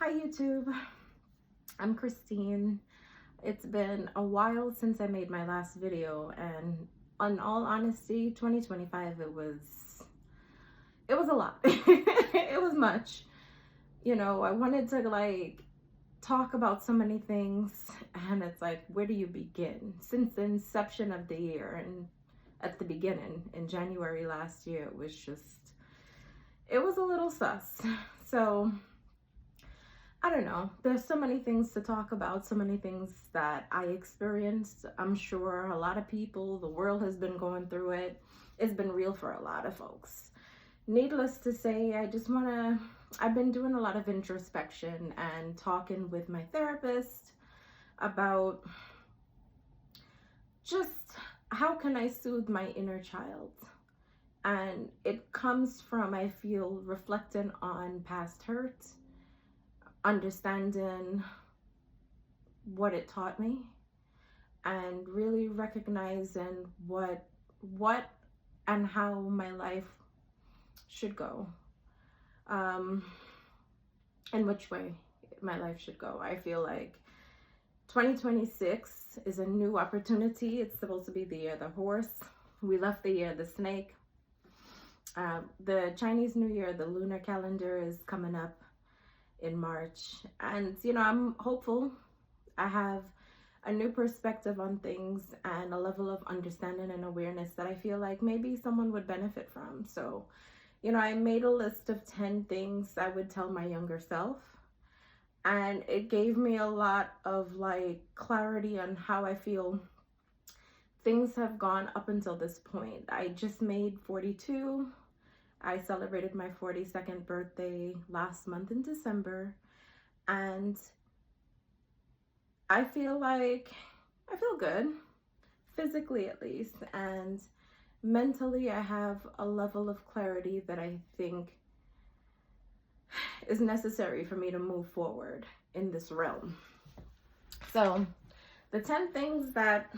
Hi YouTube, I'm Christine. It's been a while since I made my last video, and in all honesty, 2025 it was a lot. It was much. I wanted to talk about so many things, and it's like, where do you begin? Since the inception of the year and at the beginning in January last year, it was a little sus. So I don't know. There's so many things to talk about, so many things that I experienced. I'm sure a lot of people, the world has been going through it. It's been real for a lot of folks. Needless to say, I've been doing a lot of introspection and talking with my therapist about just how can I soothe my inner child. And it comes from, I feel, reflecting on past hurt, understanding what it taught me, and really recognizing what and how my life should go, and which way my life should go. I feel like 2026 is a new opportunity. It's supposed to be the year of the horse. We left the year of the snake. The Chinese New Year, the lunar calendar, is coming up in March, and I'm hopeful. I have a new perspective on things and a level of understanding and awareness that I feel like maybe someone would benefit from. So I made a list of 10 things I would tell my younger self, and it gave me a lot of clarity on how I feel things have gone up until this point. I just made 42. I celebrated my 42nd birthday last month in December, and I feel good, physically at least, and mentally I have a level of clarity that I think is necessary for me to move forward in this realm. So, the 10 things that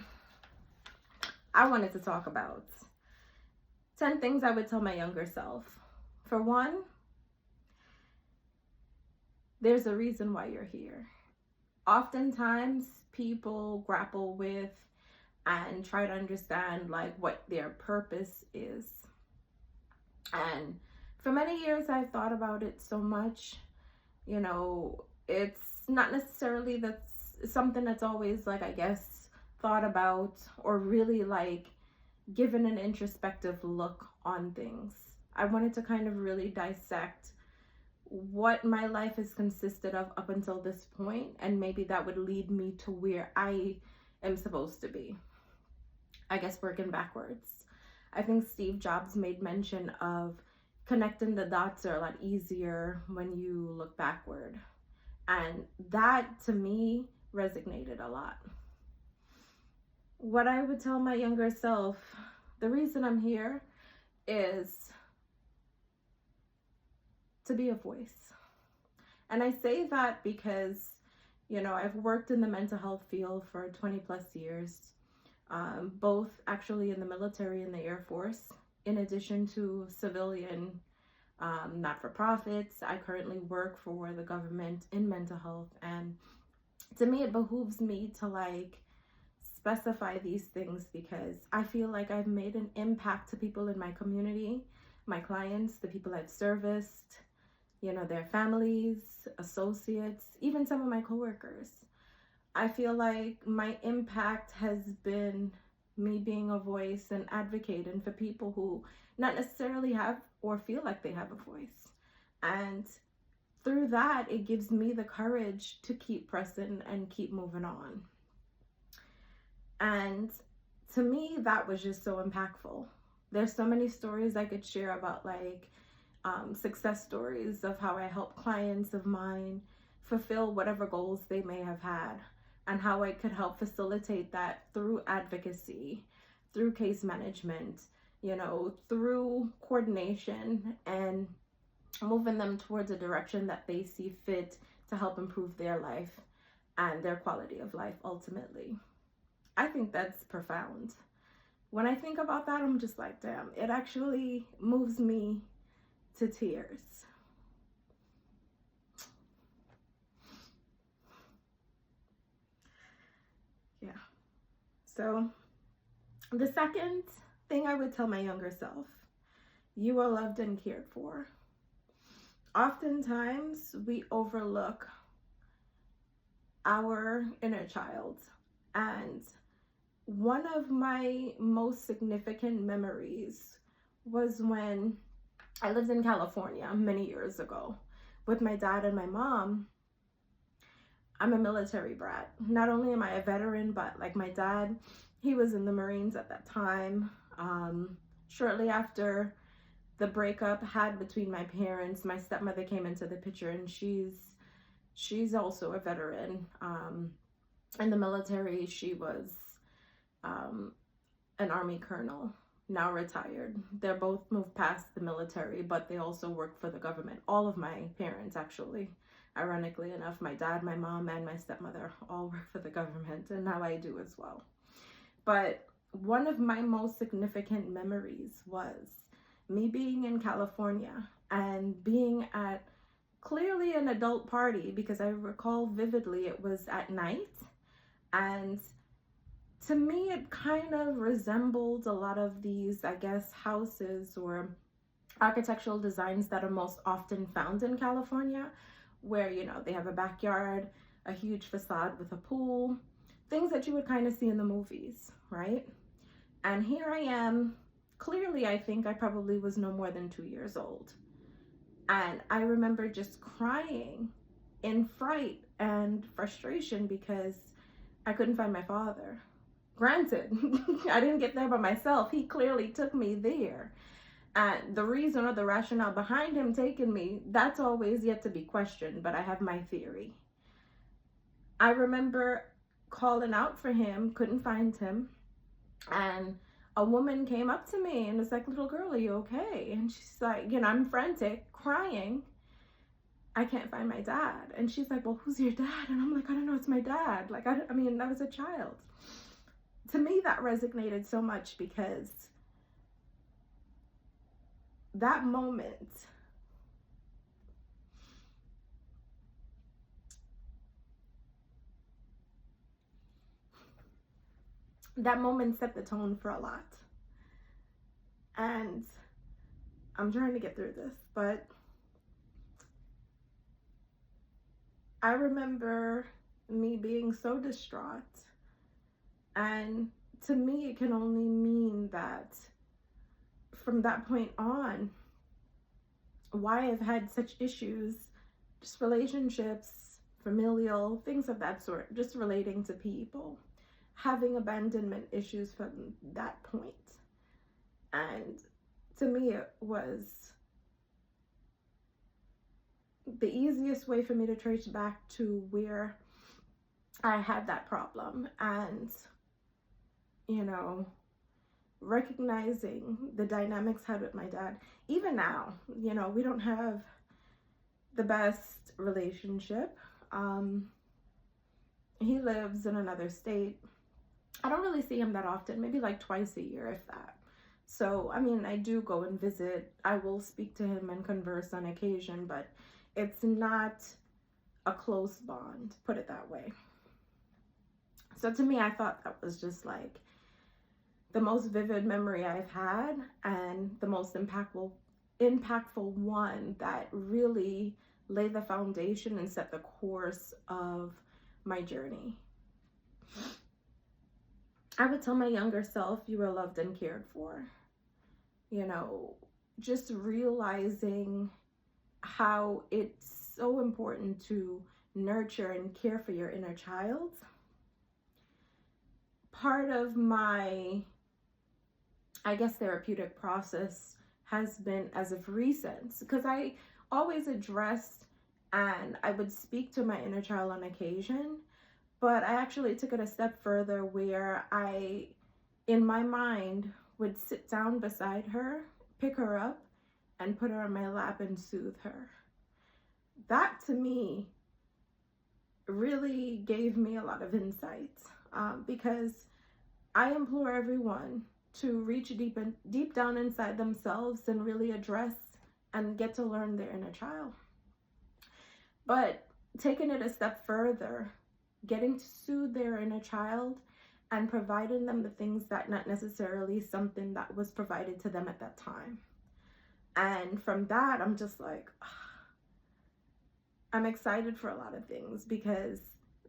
I wanted to talk about. 10 things I would tell my younger self. For one, there's a reason why you're here. Oftentimes, people grapple with and try to understand what their purpose is. And for many years, I've thought about it so much. It's not necessarily that's something that's always I guess thought about or really given an introspective look on things. I wanted to kind of really dissect what my life has consisted of up until this point, and maybe that would lead me to where I am supposed to be. I guess working backwards. I think Steve Jobs made mention of connecting the dots are a lot easier when you look backward. And that to me resonated a lot. What I would tell my younger self, the reason I'm here is to be a voice. And I say that because, I've worked in the mental health field for 20 plus years, both actually in the military and the Air Force, in addition to civilian not-for-profits. I currently work for the government in mental health, and to me it behooves me to specify these things because I feel like I've made an impact to people in my community, my clients, the people I've serviced, their families, associates, even some of my coworkers. I feel like my impact has been me being a voice and advocating for people who not necessarily have or feel like they have a voice. And through that, it gives me the courage to keep pressing and keep moving on. And to me, that was just so impactful. There's so many stories I could share about success stories of how I help clients of mine fulfill whatever goals they may have had, and how I could help facilitate that through advocacy, through case management, through coordination, and moving them towards a direction that they see fit to help improve their life and their quality of life ultimately. I think that's profound. When I think about that, I'm just like, damn, it actually moves me to tears. So the second thing I would tell my younger self, you are loved and cared for. Oftentimes we overlook our inner child, and one of my most significant memories was when I lived in California many years ago with my dad and my mom. I'm a military brat. Not only am I a veteran, but like my dad, he was in the Marines at that time. Shortly after the breakup had between my parents, my stepmother came into the picture, and she's also a veteran. In the military, she was an Army colonel, now retired. They're both moved past the military, but they also work for the government. All of my parents, actually, ironically enough, my dad, my mom, and my stepmother all work for the government, and now I do as well. But one of my most significant memories was me being in California and being at clearly an adult party, because I recall vividly it was at night, and to me it kind of resembled a lot of these, I guess, houses or architectural designs that are most often found in California, where, you know, they have a backyard, a huge facade with a pool, things that you would kind of see in the movies, right? And here I am, clearly I think I probably was no more than 2 years old. And I remember just crying in fright and frustration because I couldn't find my father. Granted, I didn't get there by myself. He clearly took me there. And the reason or the rationale behind him taking me, that's always yet to be questioned, but I have my theory. I remember calling out for him, couldn't find him, and a woman came up to me and was like, "Little girl, are you okay?" And she's like, you know, I'm frantic, crying. I can't find my dad. And she's like, "Well, who's your dad?" And I'm like, "I don't know, it's my dad." Like, I mean, I was a child. To me, that resonated so much because that moment set the tone for a lot. And I'm trying to get through this, but I remember me being so distraught. And to me, it can only mean that from that point on, why I've had such issues, just relationships, familial, things of that sort, just relating to people, having abandonment issues from that point. And to me, it was the easiest way for me to trace back to where I had that problem. And, you know, recognizing the dynamics I had with my dad. Even now, you know, we don't have the best relationship. He lives in another state. I don't really see him that often, maybe like twice a year, if that. So, I mean, I do go and visit. I will speak to him and converse on occasion, but it's not a close bond, put it that way. So to me, I thought that was just like the most vivid memory I've had, and the most impactful one that really laid the foundation and set the course of my journey. I would tell my younger self, you were loved and cared for. You know, just realizing how it's so important to nurture and care for your inner child. Part of my, I guess, therapeutic process has been, as of recent, because I always addressed and I would speak to my inner child on occasion, but I actually took it a step further where I, in my mind, would sit down beside her, pick her up, and put her on my lap and soothe her. That, to me, really gave me a lot of insight, because I implore everyone to reach deep down inside themselves and really address and get to learn their inner child. But taking it a step further, getting to soothe their inner child and providing them the things that not necessarily something that was provided to them at that time. And from that, I'm just like, I'm excited for a lot of things, because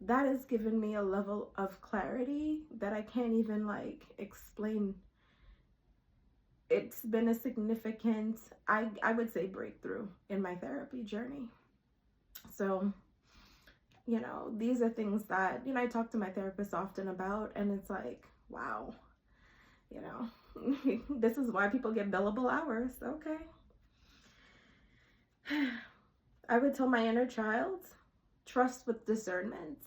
that has given me a level of clarity that I can't even like explain. It's been a significant, I would say, breakthrough in my therapy journey. So, you know, these are things that, you know, I talk to my therapist often about, and it's like, wow, you know, this is why people get billable hours. Okay. I would tell my inner child, trust with discernment.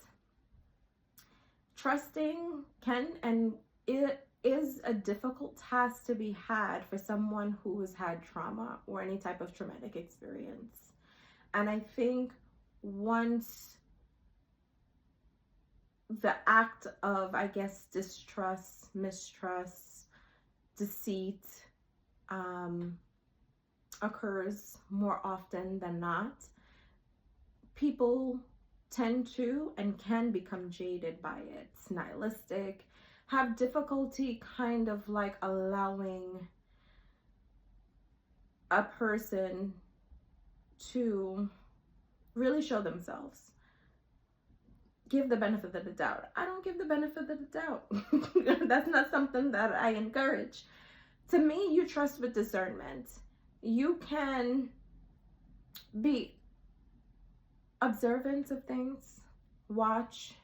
Trusting can and it is a difficult task to be had for someone who has had trauma or any type of traumatic experience. And I think once the act of, I guess, distrust, mistrust, deceit occurs more often than not, people tend to and can become jaded by it, nihilistic, have difficulty kind of like allowing a person to really show themselves. Give the benefit of the doubt. I don't give the benefit of the doubt. That's not something that I encourage. To me, you trust with discernment. You can be observant of things, watch,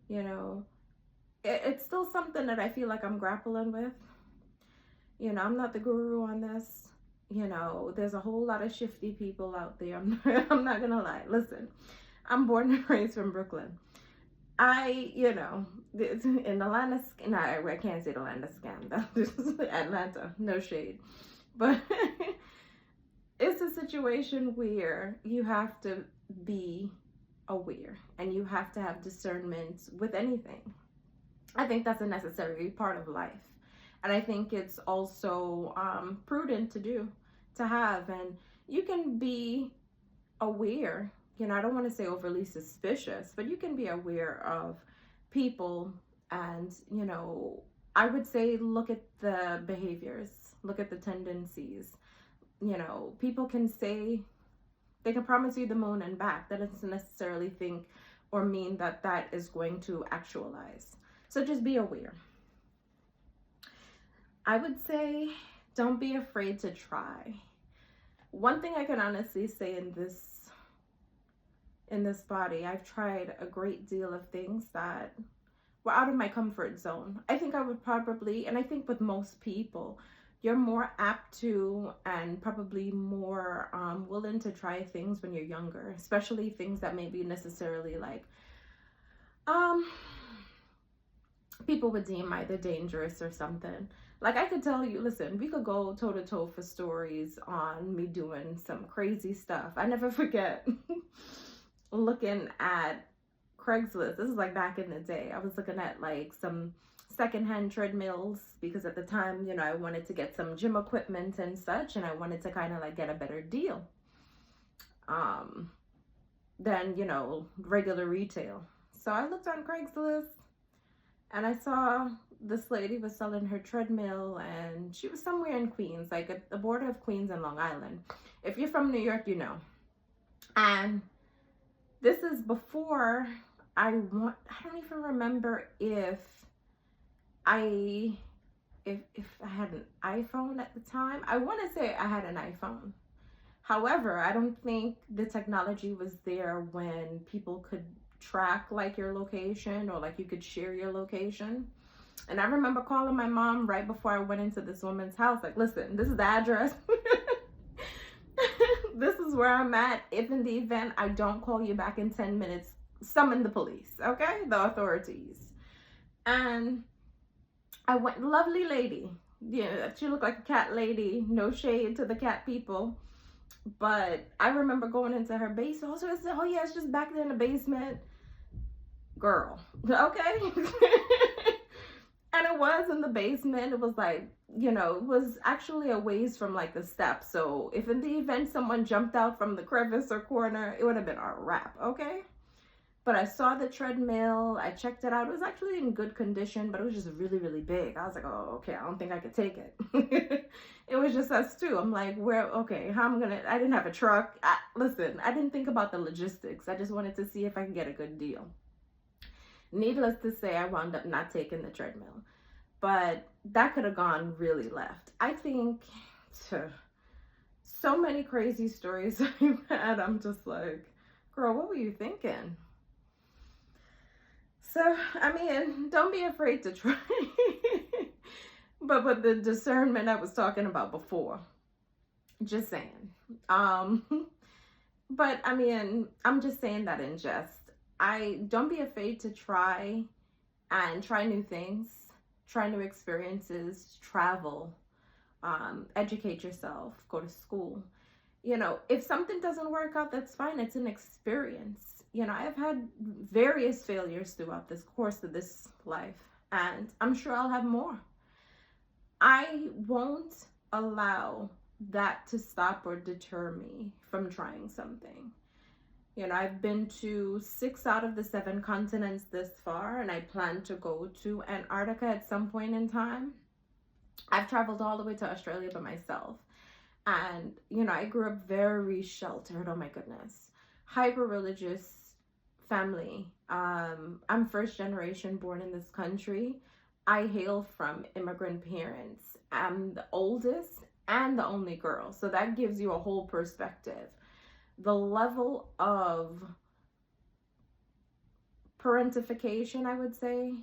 you know. It's still something that I feel like I'm grappling with. You know, I'm not the guru on this. You know, there's a whole lot of shifty people out there. I'm not gonna lie. Listen, I'm born and raised from Brooklyn. You know, in Atlanta, no, I can't say the Atlanta scam. This is Atlanta, no shade. But it's a situation where you have to be aware and you have to have discernment with anything. I think that's a necessary part of life. And I think it's also prudent to have. And you can be aware, you know, I don't want to say overly suspicious, but you can be aware of people. And, you know, I would say look at the behaviors, look at the tendencies. You know, people can say, they can promise you the moon and back. That doesn't necessarily think or mean that that is going to actualize. So just be aware. I would say don't be afraid to try. One thing I can honestly say in this body, I've tried a great deal of things that were out of my comfort zone. I think I would probably, and I think with most people, you're more apt to and probably more willing to try things when you're younger, especially things that may be necessarily like people would deem either dangerous or something. Like I could tell you, listen, we could go toe to toe for stories on me doing some crazy stuff. I never forget looking at Craigslist. This is like back in the day. I was looking at like some secondhand treadmills because at the time, you know, I wanted to get some gym equipment and such, and I wanted to kind of like get a better deal than, you know, regular retail. So I looked on Craigslist and I saw this lady was selling her treadmill, and she was somewhere in Queens, like at the border of Queens and Long Island. If you're from New York, you know. And this is before I don't even remember if I had an iPhone at the time. I want to say I had an iPhone. However, I don't think the technology was there when people could track like your location, or like you could share your location. And I remember calling my mom right before I went into this woman's house, like, listen, this is the address. This is where I'm at. If in the event I don't call you back in 10 minutes, summon the police, okay? The authorities. And I went, lovely lady. Yeah, she looked like a cat lady. No shade to the cat people. But I remember going into her basement. Also, I said, oh yeah, it's just back there in the basement. Girl, okay? And it was in the basement. It was like, you know, it was actually a ways from like the steps. So if in the event someone jumped out from the crevice or corner, it would have been a wrap, okay? But I saw the treadmill, I checked it out. It was actually in good condition, but it was just really, really big. I was like, oh, okay, I don't think I could take it. It was just us two. I'm like, where, okay, how am I gonna, I didn't have a truck. Listen, I didn't think about the logistics. I just wanted to see if I could get a good deal. Needless to say, I wound up not taking the treadmill. But that could have gone really left. I think so many crazy stories I've had. I'm just like, girl, what were you thinking? So, I mean, don't be afraid to try. but the discernment I was talking about before. Just saying. But I mean, I'm just saying that in jest. I don't be afraid to try and try new things, try new experiences, travel, educate yourself, go to school. You know, if something doesn't work out, that's fine. It's an experience. You know, I've had various failures throughout this course of this life, and I'm sure I'll have more. I won't allow that to stop or deter me from trying something. You know, I've been to 6 out of the 7 continents this far, and I plan to go to Antarctica at some point in time. I've traveled all the way to Australia by myself. And, you know, I grew up very sheltered. Oh my goodness. Hyper religious family. I'm first generation born in this country. I hail from immigrant parents. I'm the oldest and the only girl. So that gives you a whole perspective. The level of parentification, I would say,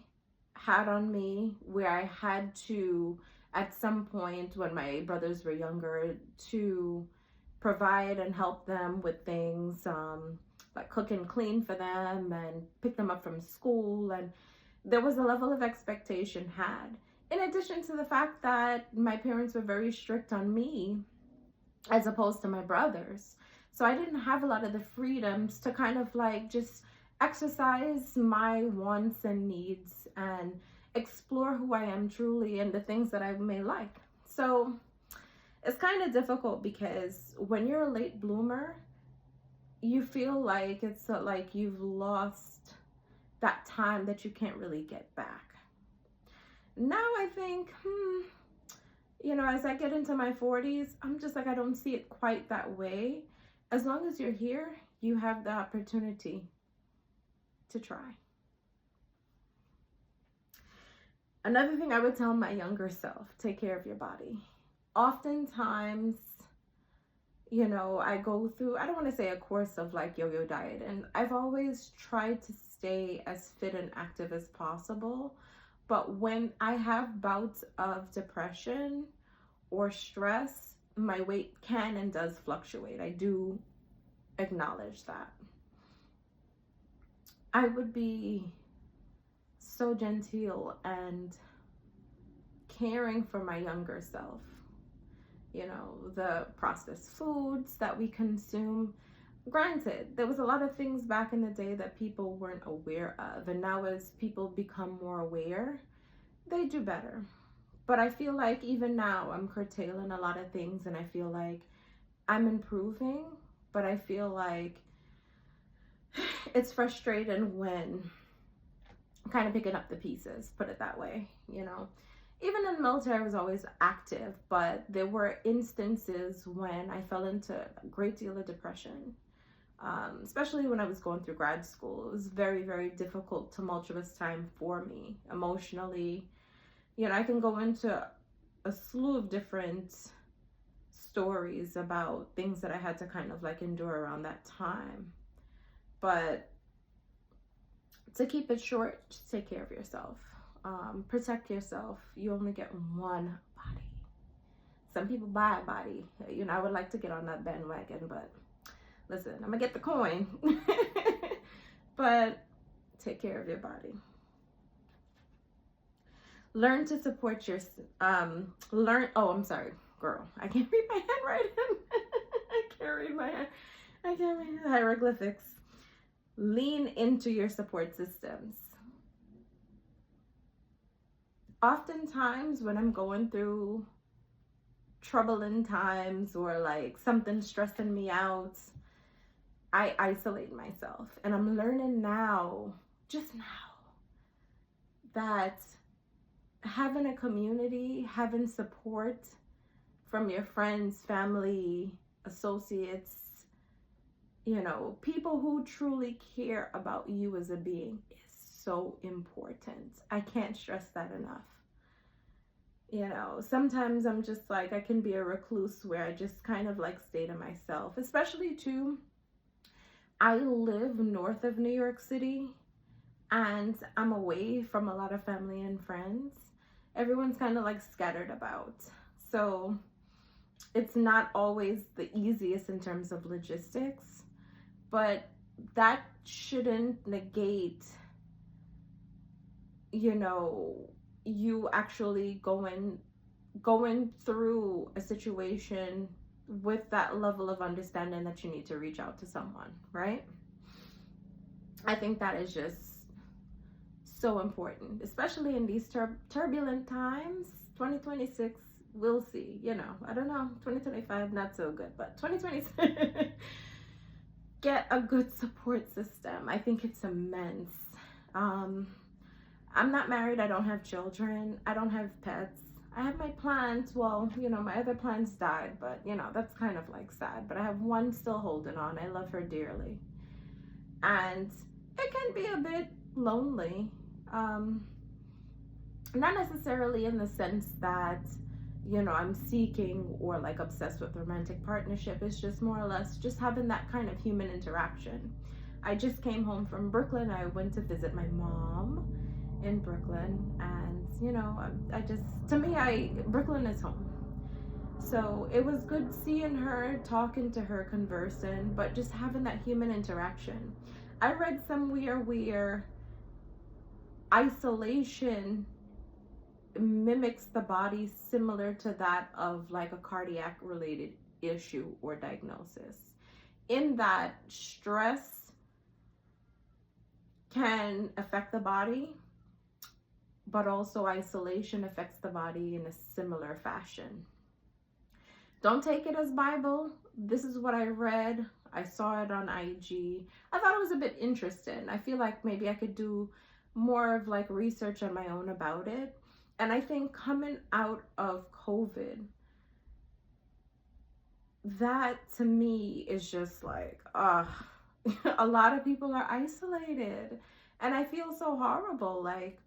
had on me, where I had to, at some point when my brothers were younger, to provide and help them with things, like cook and clean for them and pick them up from school. And there was a level of expectation had. In addition to the fact that my parents were very strict on me as opposed to my brothers. So I didn't have a lot of the freedoms to kind of like just exercise my wants and needs and explore who I am truly and the things that I may like. So it's kind of difficult because when you're a late bloomer, you feel like it's like you've lost that time that you can't really get back. Now I think, you know, as I get into my 40s, I'm just like, I don't see it quite that way. As long as you're here, you have the opportunity to try. Another thing I would tell my younger self, take care of your body. Oftentimes, you know, I go through, I don't want to say a course of like yo-yo diet, and I've always tried to stay as fit and active as possible. But when I have bouts of depression or stress, my weight can and does fluctuate. I do acknowledge that. I would be so genteel and caring for my younger self. You know, the processed foods that we consume. Granted, there was a lot of things back in the day that people weren't aware of. And now as people become more aware, they do better. But I feel like even now I'm curtailing a lot of things, and I feel like I'm improving, but I feel like it's frustrating when I'm kind of picking up the pieces, put it that way, you know. Even in the military, I was always active, but there were instances when I fell into a great deal of depression, especially when I was going through grad school. It was very, very difficult, tumultuous time for me emotionally. You know, I can go into a slew of different stories about things that I had to kind of like endure around that time. But to keep it short, just take care of yourself. Protect yourself. You only get one body. Some people buy a body. You know, I would like to get on that bandwagon, but listen, I'm gonna get the coin. But take care of your body. Learn to support your, I'm sorry, girl. I can't read my handwriting. I can't read the hieroglyphics. Lean into your support systems. Oftentimes when I'm going through troubling times or like something stressing me out, I isolate myself. And I'm learning now, just now, that having a community, having support from your friends, family, associates, people who truly care about you as a being is so important. I can't stress that enough. Sometimes I'm just like, I can be a recluse where I just kind of like stay to myself, especially too. I live north of New York City and I'm away from a lot of family and friends. Everyone's kind of like scattered about. So it's not always the easiest in terms of logistics, but that shouldn't negate, you actually going through a situation with that level of understanding that you need to reach out to someone, right? I think that is just so important, especially in these turbulent times. 2026, we'll see. I don't know. 2025, not so good, but 2026, get a good support system. I think it's immense. I'm not married. I don't have children. I don't have pets. I have my plants. Well, my other plants died, but that's kind of like sad. But I have one still holding on. I love her dearly. And it can be a bit lonely. Not necessarily in the sense that, I'm seeking or like obsessed with romantic partnership. It's just more or less just having that kind of human interaction. I just came home from Brooklyn. I went to visit my mom in Brooklyn, and Brooklyn is home. So it was good seeing her, talking to her, conversing, but just having that human interaction. I read somewhere where isolation mimics the body similar to that of like a cardiac related issue or diagnosis, in that stress can affect the body, but also isolation affects the body in a similar fashion. Don't take it as Bible. This is what I read. I saw it on IG. I thought it was a bit interesting. I feel like maybe I could do more of like research on my own about it. And I think coming out of COVID, that to me is just like, a lot of people are isolated. And I feel so horrible. Like,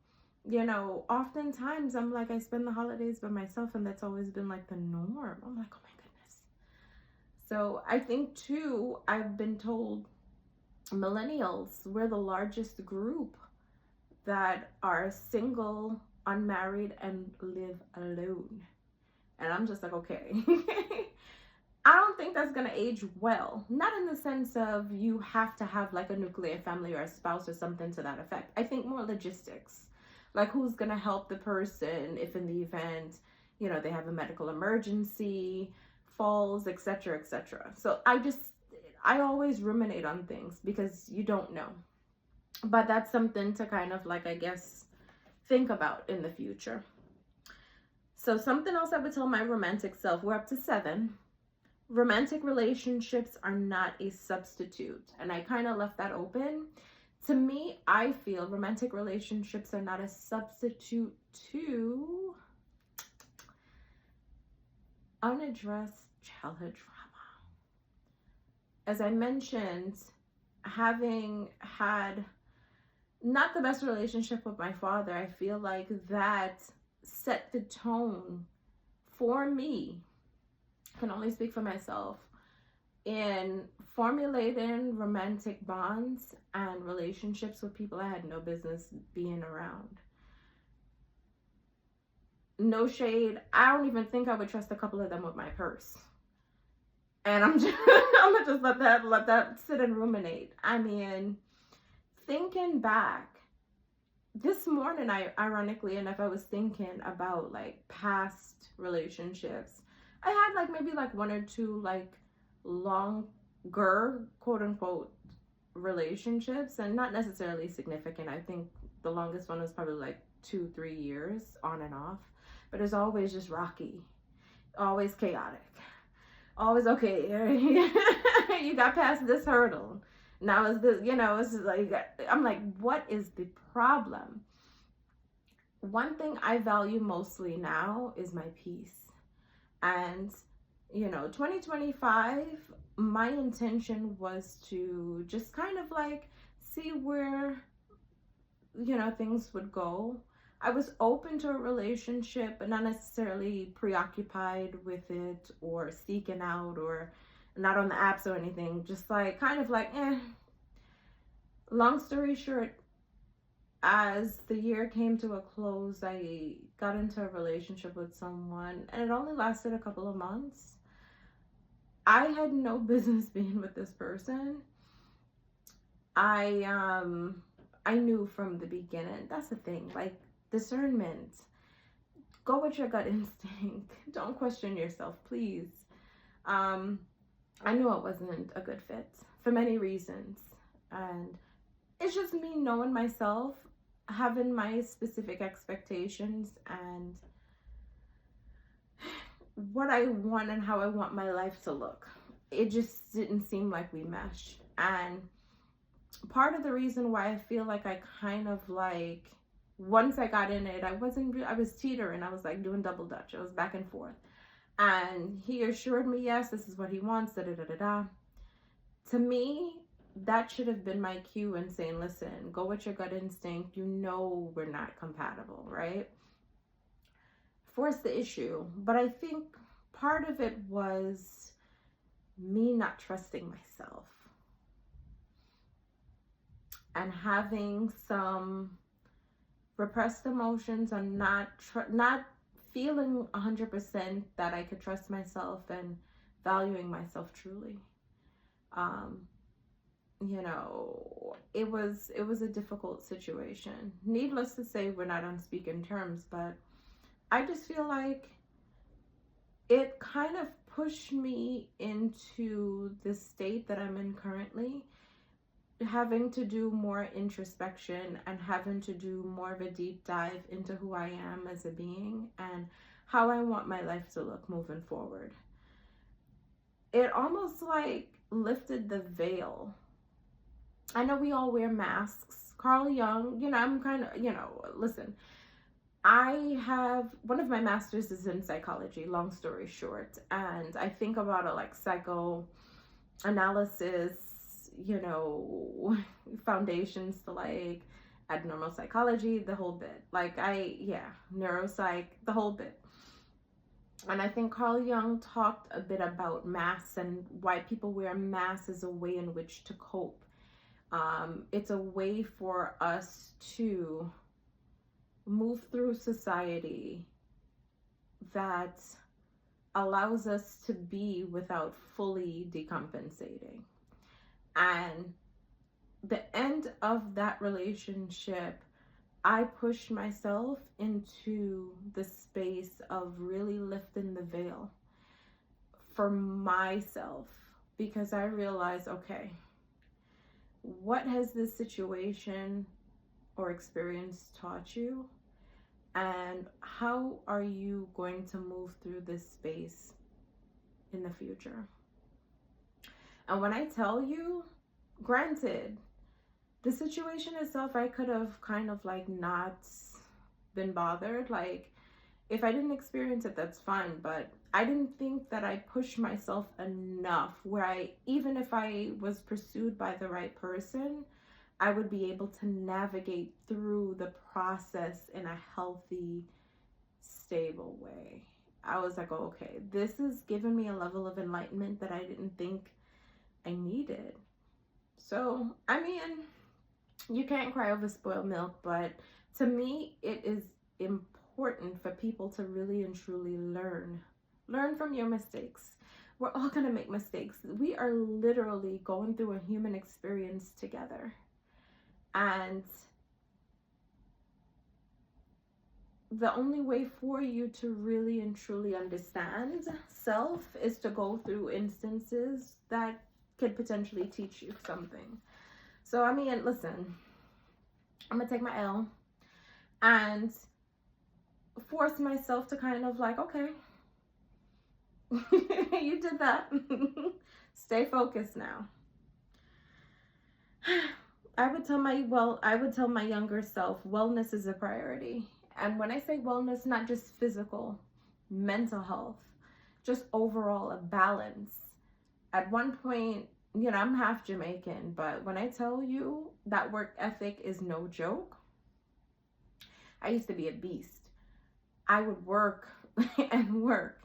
oftentimes I'm like, I spend the holidays by myself, and that's always been like the norm. I'm like, oh my goodness. So I think too, I've been told millennials, we're the largest group that are single, unmarried, and live alone. And I'm just like, okay. I don't think that's going to age well. Not in the sense of you have to have like a nuclear family or a spouse or something to that effect. I think more logistics. Like, who's going to help the person if in the event, they have a medical emergency, falls, etc., etc. So I always ruminate on things because you don't know. But that's something to kind of like, I guess, think about in the future. So something else I would tell my romantic self, we're up to 7. Romantic relationships are not a substitute. And I kind of left that open. To me, I feel romantic relationships are not a substitute to unaddressed childhood trauma. As I mentioned, having had not the best relationship with my father, I feel like that set the tone for me. I can only speak for myself. In formulating romantic bonds and relationships with people I had no business being around. No shade. I don't even think I would trust a couple of them with my purse. And I'm gonna just let that sit and ruminate. I mean, thinking back, this morning, ironically enough, I was thinking about like past relationships. I had like maybe like 1 or 2 like longer, quote unquote, relationships, and not necessarily significant. I think the longest one was probably like 2-3 years on and off, but it's always just rocky, always chaotic, always okay. You got past this hurdle. Now is this, it's like, I'm like, what is the problem? One thing I value mostly now is my peace. And, 2025, my intention was to just kind of like see where, things would go. I was open to a relationship, but not necessarily preoccupied with it or seeking out or not on the apps or anything. Just like, kind of like, eh. Long story short, as the year came to a close, I got into a relationship with someone, and it only lasted a couple of months. I had no business being with this person. I knew from the beginning. That's the thing, like discernment. Go with your gut instinct. Don't question yourself, please. I knew it wasn't a good fit for many reasons, and it's just me knowing myself, having my specific expectations and what I want and how I want my life to look. It just didn't seem like we meshed. And part of the reason why I feel like I kind of like, once I got in it, I was teetering. I was like doing double dutch. I was back and forth. And he assured me, yes, this is what he wants, da da da da da. To me, that should have been my cue in saying, listen, go with your gut instinct. We're not compatible, right? Force the issue. But I think part of it was me not trusting myself and having some repressed emotions and not feeling 100% that I could trust myself and valuing myself truly. It was a difficult situation. Needless to say, we're not on speaking terms, but I just feel like it kind of pushed me into the state that I'm in currently, having to do more introspection and having to do more of a deep dive into who I am as a being and how I want my life to look moving forward. It almost like lifted the veil. I know we all wear masks. Carl Jung, I'm kind of, listen, I have, one of my masters is in psychology, long story short, and I think about it like psychoanalysis, foundations to like abnormal psychology, the whole bit. Like neuropsych, the whole bit. And I think Carl Jung talked a bit about masks and why people wear masks as a way in which to cope. It's a way for us to move through society that allows us to be without fully decompensating. And the end of that relationship, I pushed myself into the space of really lifting the veil for myself, because I realized, okay, what has this situation or experience taught you? And how are you going to move through this space in the future? And when I tell you, granted, the situation itself, I could have kind of like not been bothered. Like, if I didn't experience it, that's fine. But I didn't think that I pushed myself enough where even if I was pursued by the right person, I would be able to navigate through the process in a healthy, stable way. I was like, oh, okay, this is giving me a level of enlightenment that I didn't think I needed. So, I mean, you can't cry over spoiled milk, but to me, it is important for people to really and truly learn from your mistakes. We're all gonna make mistakes. We are literally going through a human experience together. And the only way for you to really and truly understand self is to go through instances that could potentially teach you something. So, I mean, listen, I'm gonna take my L and force myself to kind of like, okay, you did that. Stay focused now. I would tell my younger self, wellness is a priority. And when I say wellness, not just physical, mental health, just overall a balance. At one point, I'm half Jamaican, but when I tell you that work ethic is no joke, I used to be a beast. I would work and work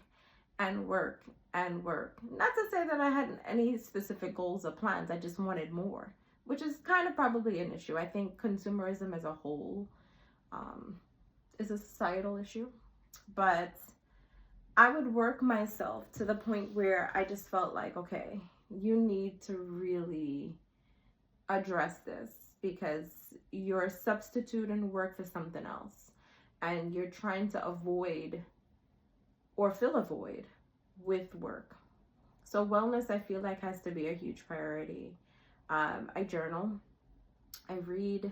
and work and work. Not to say that I had any specific goals or plans, I just wanted more, which is kind of probably an issue. I think consumerism as a whole is a societal issue, but I would work myself to the point where I just felt like, okay, you need to really address this because you're substituting work for something else and you're trying to avoid or fill a void with work. So wellness, I feel like, has to be a huge priority. I journal, I read,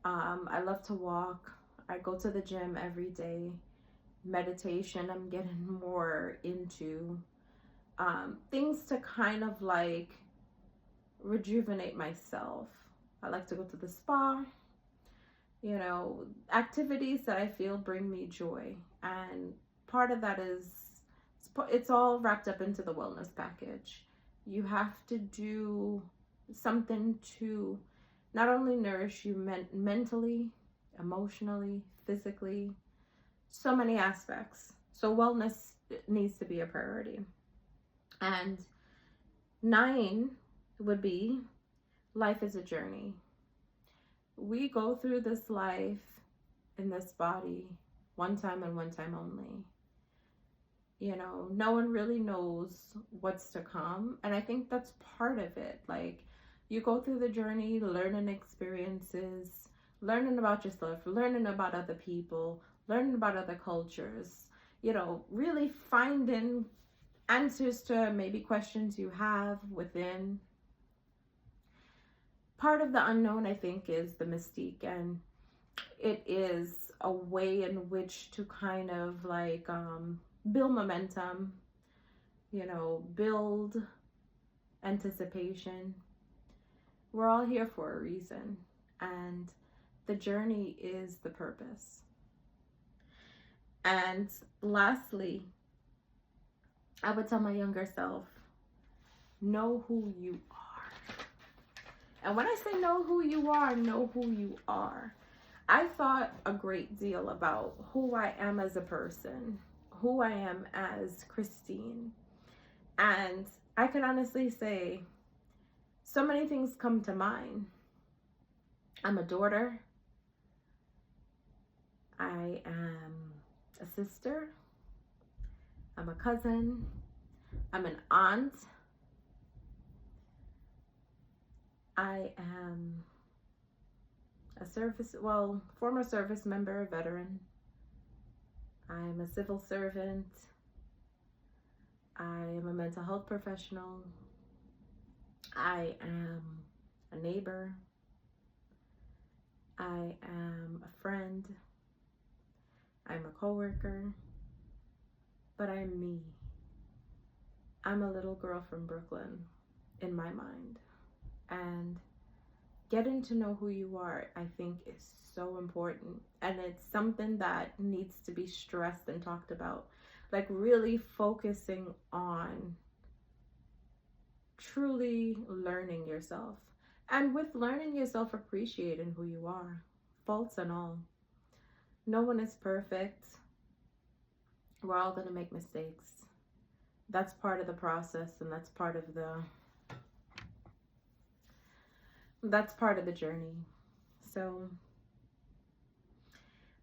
I love to walk, I go to the gym every day. Meditation, I'm getting more into things to kind of like rejuvenate myself. I like to go to the spa, activities that I feel bring me joy. And part of that is, it's all wrapped up into the wellness package. You have to do something to not only nourish you mentally, emotionally, physically, so many aspects. So wellness needs to be a priority. And 9 would be, life is a journey. We go through this life in this body one time and one time only. No one really knows what's to come. And I think that's part of it. Like, you go through the journey, learning experiences, learning about yourself, learning about other people, learning about other cultures, really finding answers to maybe questions you have within. Part of the unknown, I think, is the mystique, and it is a way in which to kind of like build momentum, build anticipation. We're all here for a reason, and the journey is the purpose. And lastly, I would tell my younger self, know who you are. And when I say know who you are, know who you are. I thought a great deal about who I am as a person, who I am as Christine. And I can honestly say, so many things come to mind. I'm a daughter. I am a sister. I'm a cousin. I'm an aunt. I am a former service member, veteran. I'm a civil servant. I am a mental health professional. I am a neighbor. I am a friend. I'm a coworker. But I'm me. I'm a little girl from Brooklyn in my mind. And getting to know who you are, I think, is so important. And it's something that needs to be stressed and talked about. Like, really focusing on truly learning yourself. And with learning yourself, appreciating who you are, faults and all. No one is perfect. We're all going to make mistakes. That's part of the process, and that's part of the journey. So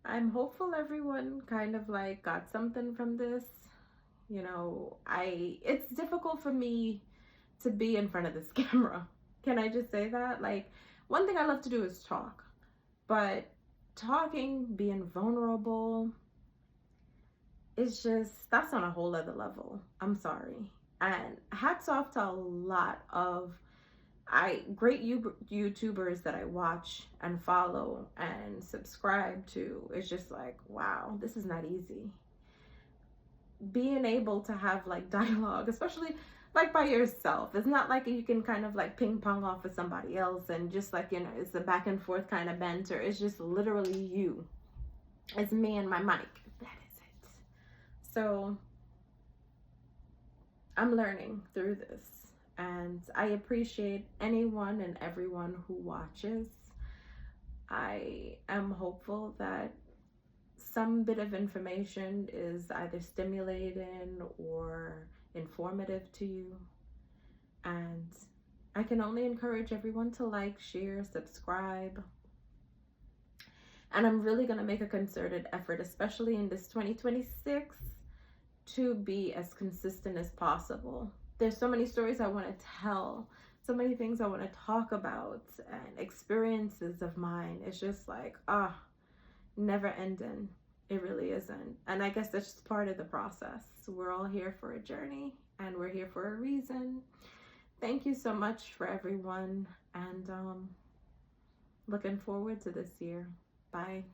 I'm hopeful everyone kind of like got something from this. It's difficult for me to be in front of this camera. Can I just say that? Like, one thing I love to do is talk, but talking, being vulnerable, that's on a whole other level. I'm sorry. And hats off to a lot of great YouTubers that I watch and follow and subscribe to. It's just like, wow, this is not easy. Being able to have like dialogue, especially like by yourself. It's not like you can kind of like ping pong off with somebody else and just like, you know, it's a back and forth kind of banter. It's just literally you. It's me and my mic. That is it. So I'm learning through this, and I appreciate anyone and everyone who watches. I am hopeful that some bit of information is either stimulating or informative to you. And I can only encourage everyone to like, share, subscribe. And I'm really going to make a concerted effort, especially in this 2026, to be as consistent as possible. There's so many stories I want to tell, so many things I want to talk about, and experiences of mine. It's just like, never ending. It really isn't. And I guess that's just part of the process. We're all here for a journey, and we're here for a reason. Thank you so much for everyone, and looking forward to this year. Bye.